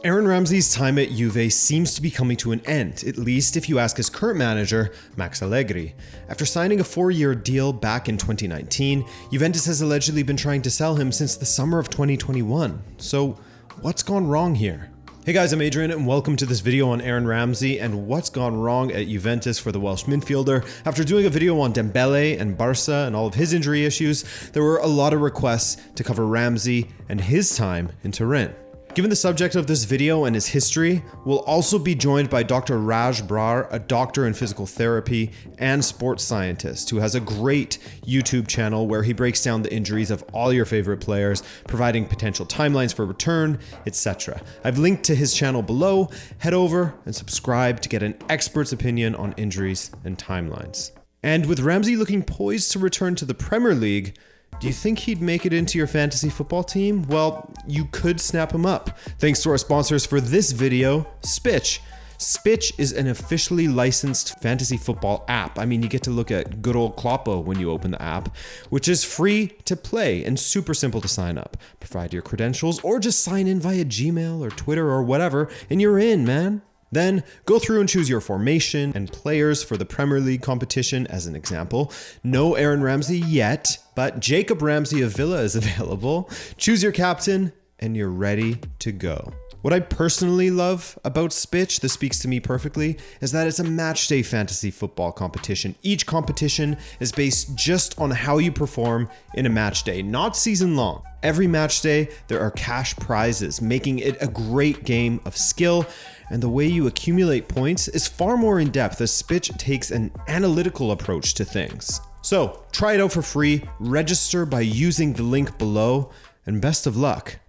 Aaron Ramsey's time at Juve seems to be coming to an end, at least if you ask his current manager, Max Allegri. After signing a 4-year deal back in 2019, Juventus has allegedly been trying to sell him since the summer of 2021. So, what's gone wrong here? Hey guys, I'm Adrian and welcome to this video on Aaron Ramsey and what's gone wrong at Juventus for the Welsh midfielder. After doing a video on Dembele and Barca and all of his injury issues, there were a lot of requests to cover Ramsey and his time in Turin. Given the subject of this video and his history, we'll also be joined by Dr. Raj Brar, a doctor in physical therapy and sports scientist who has a great YouTube channel where he breaks down the injuries of all your favorite players, providing potential timelines for return, etc. I've linked to his channel below. Head over and subscribe to get an expert's opinion on injuries and timelines. And with Ramsey looking poised to return to the Premier League, do you think he'd make it into your fantasy football team? Well, you could snap him up. Thanks to our sponsors for this video, Spitch. Spitch is an officially licensed fantasy football app. I mean, you get to look at good old Kloppo when you open the app, which is free to play and super simple to sign up. Provide your credentials or just sign in via Gmail or Twitter or whatever, and you're in, man. Then go through and choose your formation and players for the Premier League competition as an example. No Aaron Ramsey yet, but Jacob Ramsey of Villa is available. Choose your captain and you're ready to go. What I personally love about Spitch, this speaks to me perfectly, is that it's a match day fantasy football competition. Each competition is based just on how you perform in a match day, not season long. Every match day, there are cash prizes, making it a great game of skill. And the way you accumulate points is far more in depth as Spitch takes an analytical approach to things. So try it out for free, register by using the link below, and best of luck.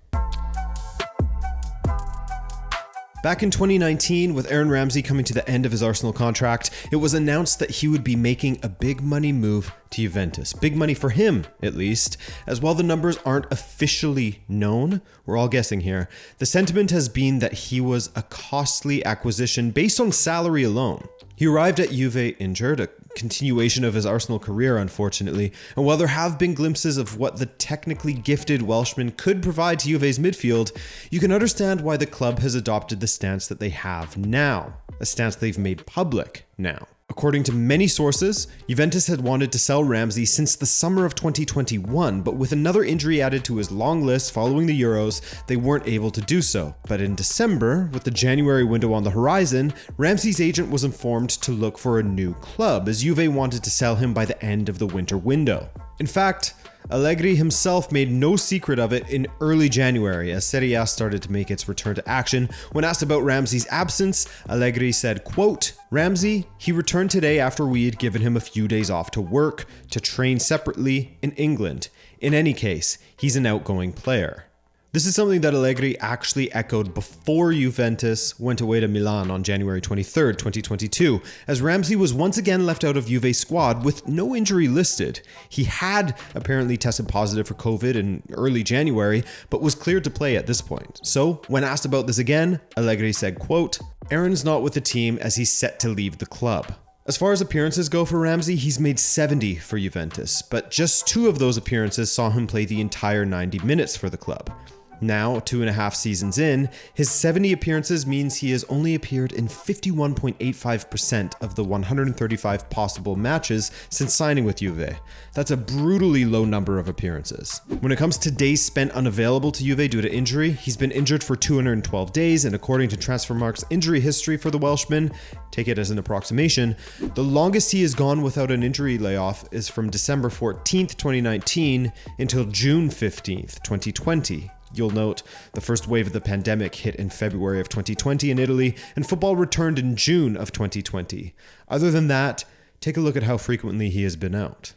Back in 2019, with Aaron Ramsey coming to the end of his Arsenal contract, it was announced that he would be making a big money move to Juventus. Big money for him, at least. As while the numbers aren't officially known, we're all guessing here, the sentiment has been that he was a costly acquisition based on salary alone. He arrived at Juve injured, a continuation of his Arsenal career, unfortunately, and while there have been glimpses of what the technically gifted Welshman could provide to Juve's midfield, you can understand why the club has adopted the stance that they have now, a stance they've made public now. According to many sources, Juventus had wanted to sell Ramsey since the summer of 2021, but with another injury added to his long list following the Euros, they weren't able to do so. But in December, with the January window on the horizon, Ramsey's agent was informed to look for a new club, as Juve wanted to sell him by the end of the winter window. In fact, Allegri himself made no secret of it in early January as Serie A started to make its return to action. When asked about Ramsey's absence, Allegri said, quote, "Ramsey, he returned today after we had given him a few days off to work, to train separately in England. In any case, he's an outgoing player." This is something that Allegri actually echoed before Juventus went away to Milan on January 23rd, 2022, as Ramsey was once again left out of Juve's squad with no injury listed. He had apparently tested positive for COVID in early January, but was cleared to play at this point. So, when asked about this again, Allegri said, quote, "Aaron's not with the team as he's set to leave the club." As far as appearances go for Ramsey, he's made 70 for Juventus, but just 2 of those appearances saw him play the entire 90 minutes for the club. Now, 2.5 seasons in, his 70 appearances means he has only appeared in 51.85% of the 135 possible matches since signing with Juve. That's a brutally low number of appearances. When it comes to days spent unavailable to Juve due to injury, he's been injured for 212 days, and according to Transfermarkt's injury history for the Welshman, take it as an approximation, the longest he has gone without an injury layoff is from December 14th, 2019 until June 15th, 2020. You'll note the first wave of the pandemic hit in February of 2020 in Italy, and football returned in June of 2020. Other than that, take a look at how frequently he has been out.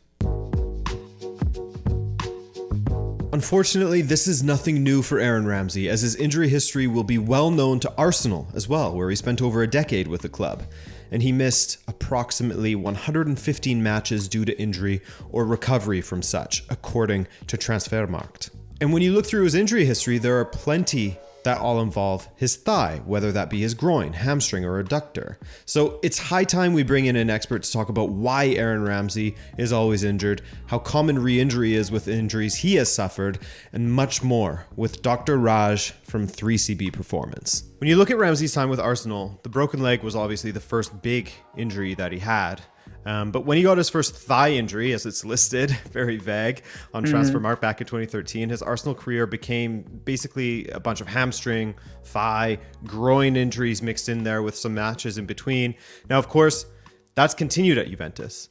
Unfortunately, this is nothing new for Aaron Ramsey, as his injury history will be well known to Arsenal as well, where he spent over a decade with the club. And he missed approximately 115 matches due to injury or recovery from such, according to Transfermarkt. And when you look through his injury history, there are plenty that all involve his thigh, whether that be his groin, hamstring, or adductor. So it's high time we bring in an expert to talk about why Aaron Ramsey is always injured, how common re-injury is with injuries he has suffered, and much more with Dr. Raj from 3CB Performance. When you look at Ramsey's time with Arsenal, the broken leg was obviously the first big injury that he had. But when he got his first thigh injury, as it's listed, very vague, on Transfermarkt back in 2013, his Arsenal career became basically a bunch of hamstring, thigh, groin injuries mixed in there with some matches in between. Now, of course, that's continued at Juventus.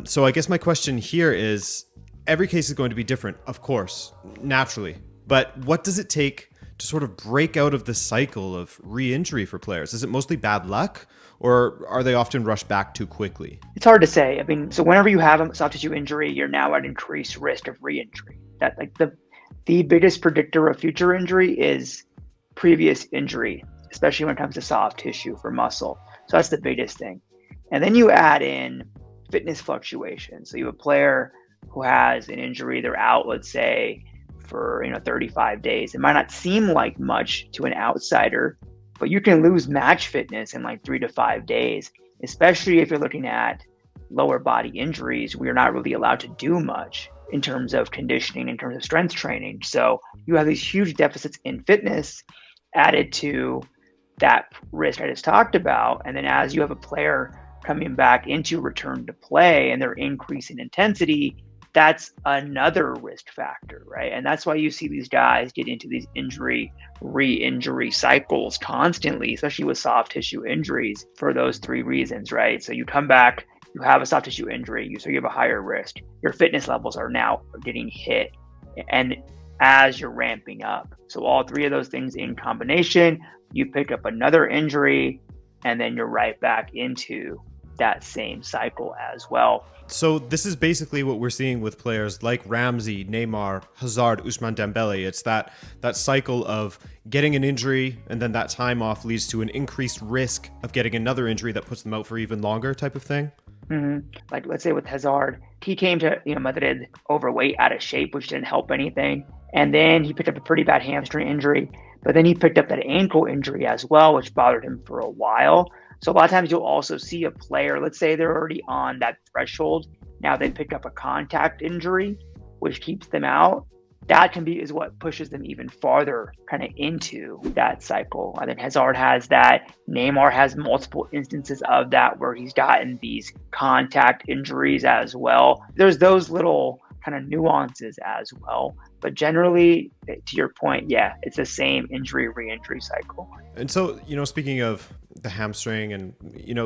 So I guess my question here is, every case is going to be different, of course, naturally. But what does it take to sort of break out of the cycle of re-injury for players? Is it mostly bad luck, or are they often rushed back too quickly? It's hard to say. I mean, so whenever you have a soft tissue injury, you're now at increased risk of re-injury. That like the biggest predictor of future injury is previous injury, especially when it comes to soft tissue for muscle. So that's the biggest thing. And then you add in fitness fluctuations. So you have a player who has an injury, they're out, let's say, for 35 days. It might not seem like much to an outsider, but you can lose match fitness in like 3 to 5 days, especially if you're looking at lower body injuries. We're not really allowed to do much in terms of conditioning, in terms of strength training. So you have these huge deficits in fitness added to that risk I just talked about. And then as you have a player coming back into return to play and they're increasing intensity, that's another risk factor, right? And that's why you see these guys get into these re-injury cycles constantly, especially with soft tissue injuries, for those three reasons, right? So you come back, you have a soft tissue injury, so you have a higher risk. Your fitness levels are now getting hit, and as you're ramping up. So all three of those things in combination, you pick up another injury, and then you're right back into that same cycle as well. So this is basically what we're seeing with players like Ramsey, Neymar, Hazard, Ousmane Dembele. It's that cycle of getting an injury and then that time off leads to an increased risk of getting another injury that puts them out for even longer type of thing. Mm-hmm. Like let's say with Hazard, he came to Madrid overweight, out of shape, which didn't help anything. And then he picked up a pretty bad hamstring injury, but then he picked up that ankle injury as well, which bothered him for a while. So a lot of times you'll also see a player, let's say they're already on that threshold. Now they pick up a contact injury, which keeps them out. That is what pushes them even farther kind of into that cycle. I think Hazard has that. Neymar has multiple instances of that where he's gotten these contact injuries as well. There's those little kind of nuances as well. But generally, to your point, yeah, it's the same injury, re-injury cycle. And so, speaking of the hamstring and,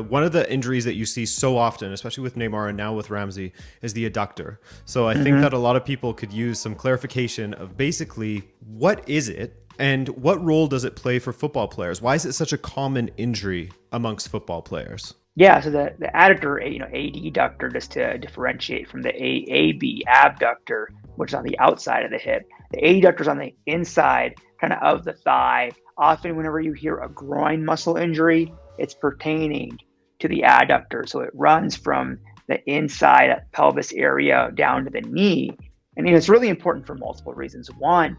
one of the injuries that you see so often, especially with Neymar and now with Ramsey, is the adductor. So I think that a lot of people could use some clarification of basically what is it and what role does it play for football players? Why is it such a common injury amongst football players? Yeah, so the adductor, adductor, just to differentiate from the AB, abductor, which is on the outside of the hip. The adductor is on the inside, kind of the thigh. Often whenever you hear a groin muscle injury, it's pertaining to the adductor. So it runs from the inside pelvis area down to the knee. And it's really important for multiple reasons. One,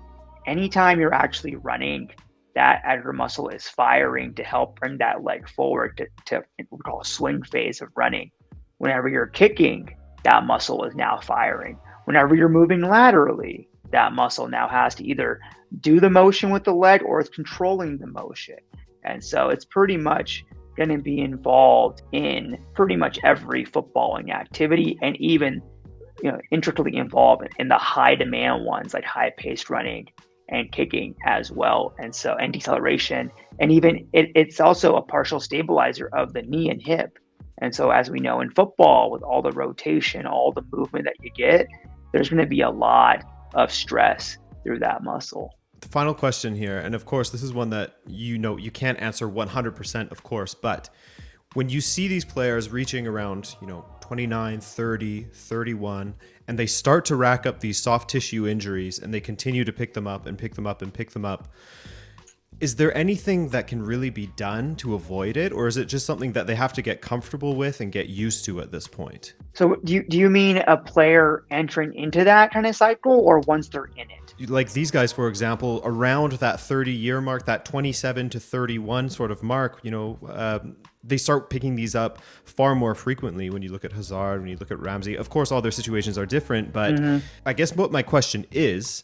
anytime you're actually running, that adductor muscle is firing to help bring that leg forward to what we call a swing phase of running. Whenever you're kicking, that muscle is now firing. Whenever you're moving laterally, that muscle now has to either do the motion with the leg or it's controlling the motion. And so it's pretty much going to be involved in pretty much every footballing activity, and even intricately involved in the high demand ones like high paced running and kicking as well. And so, and deceleration, and even it's also a partial stabilizer of the knee and hip. And so as we know in football, with all the rotation, all the movement that you get, there's going to be a lot of stress through that muscle. The final question here, and of course, this is one that you can't answer 100%, of course, but when you see these players reaching around, 29, 30, 31, and they start to rack up these soft tissue injuries and they continue to pick them up and pick them up and pick them up, Is there anything that can really be done to avoid it, or is it just something that they have to get comfortable with and get used to at this point? So do you mean a player entering into that kind of cycle, or once they're in it? Like these guys, for example, around that 30-year mark, that 27 to 31 sort of mark, they start picking these up far more frequently when you look at Hazard, when you look at Ramsey. Of course, all their situations are different, but I guess what my question is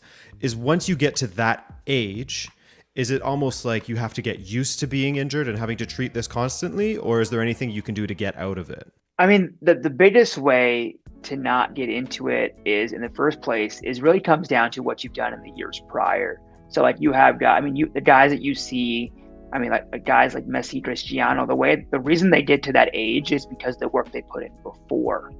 once you get to that age, is it almost like you have to get used to being injured and having to treat this constantly, or is there anything you can do to get out of it? I mean, the biggest way to not get into it is, in the first place, is really comes down to what you've done in the years prior. So like you have got, the guys that you see, like guys like Messi, Cristiano, the reason they get to that age is because the work they put in before.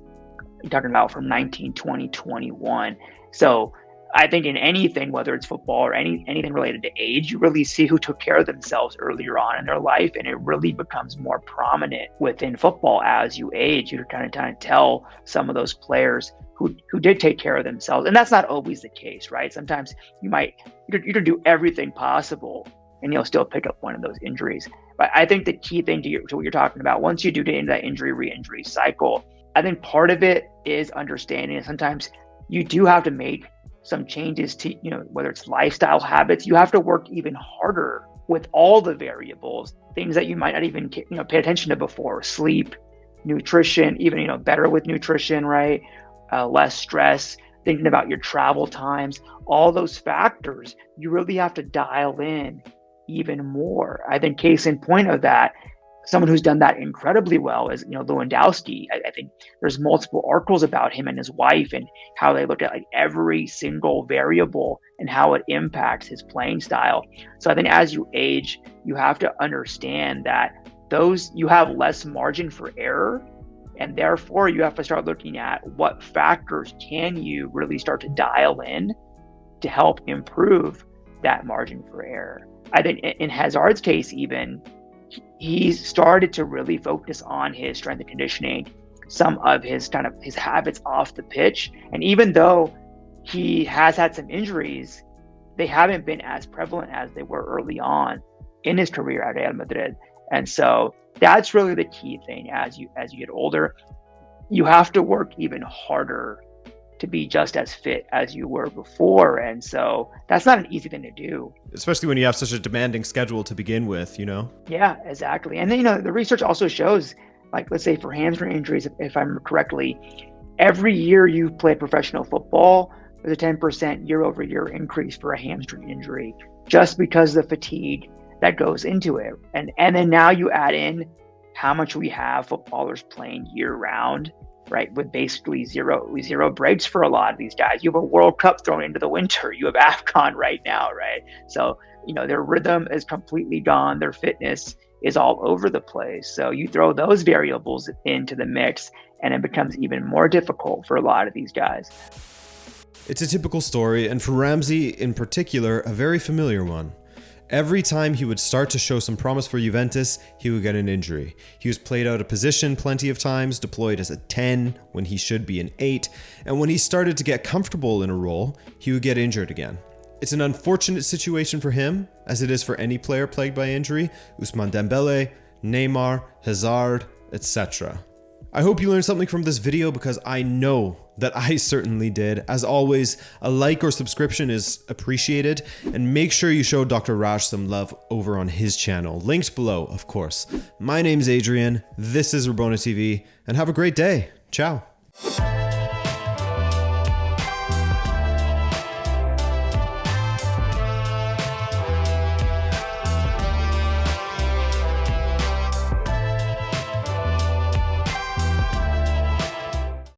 You're talking about from 19, 20, 21. So I think in anything, whether it's football or anything related to age, you really see who took care of themselves earlier on in their life, and it really becomes more prominent within football as you age. You're kind of tell some of those players who did take care of themselves, and that's not always the case, right? Sometimes you can do everything possible, and you'll still pick up one of those injuries. But I think the key thing to what you're talking about, once you do get into that injury re-injury cycle, I think part of it is understanding that sometimes you do have to make some changes to, whether it's lifestyle habits. You have to work even harder with all the variables, things that you might not even, pay attention to before: sleep, nutrition, even, better with nutrition, right? Less stress, thinking about your travel times, all those factors, you really have to dial in even more. I think case in point of that, someone who's done that incredibly well is, Lewandowski. I think there's multiple articles about him and his wife and how they look at like every single variable and how it impacts his playing style. So I think as you age, you have to understand that you have less margin for error, and therefore you have to start looking at what factors can you really start to dial in to help improve that margin for error. I think in Hazard's case, even, he started to really focus on his strength and conditioning, some of his habits off the pitch. And even though he has had some injuries, they haven't been as prevalent as they were early on in his career at Real Madrid. And so that's really the key thing. As you get older, you have to work even harder to be just as fit as you were before. And so that's not an easy thing to do. Especially when you have such a demanding schedule to begin with, Yeah, exactly. And then, the research also shows, like, let's say for hamstring injuries, if I remember correctly, every year you play professional football, there's a 10% year over year increase for a hamstring injury, just because of the fatigue that goes into it. And then now you add in how much we have footballers playing year round, right? With basically zero breaks for a lot of these guys. You have a World Cup thrown into the winter. You have AFCON right now, right? So, their rhythm is completely gone. Their fitness is all over the place. So you throw those variables into the mix, and it becomes even more difficult for a lot of these guys. It's a typical story, and for Ramsey in particular, a very familiar one. Every time he would start to show some promise for Juventus, he would get an injury. He was played out of position plenty of times, deployed as a 10 when he should be an 8, and when he started to get comfortable in a role, he would get injured again. It's an unfortunate situation for him, as it is for any player plagued by injury: Ousmane Dembele, Neymar, Hazard, etc. I hope you learned something from this video, because I know that I certainly did. As always, a like or subscription is appreciated, and make sure you show Dr. Raj some love over on his channel, linked below, of course. My name's Adrian, this is Rabona TV, and have a great day. Ciao.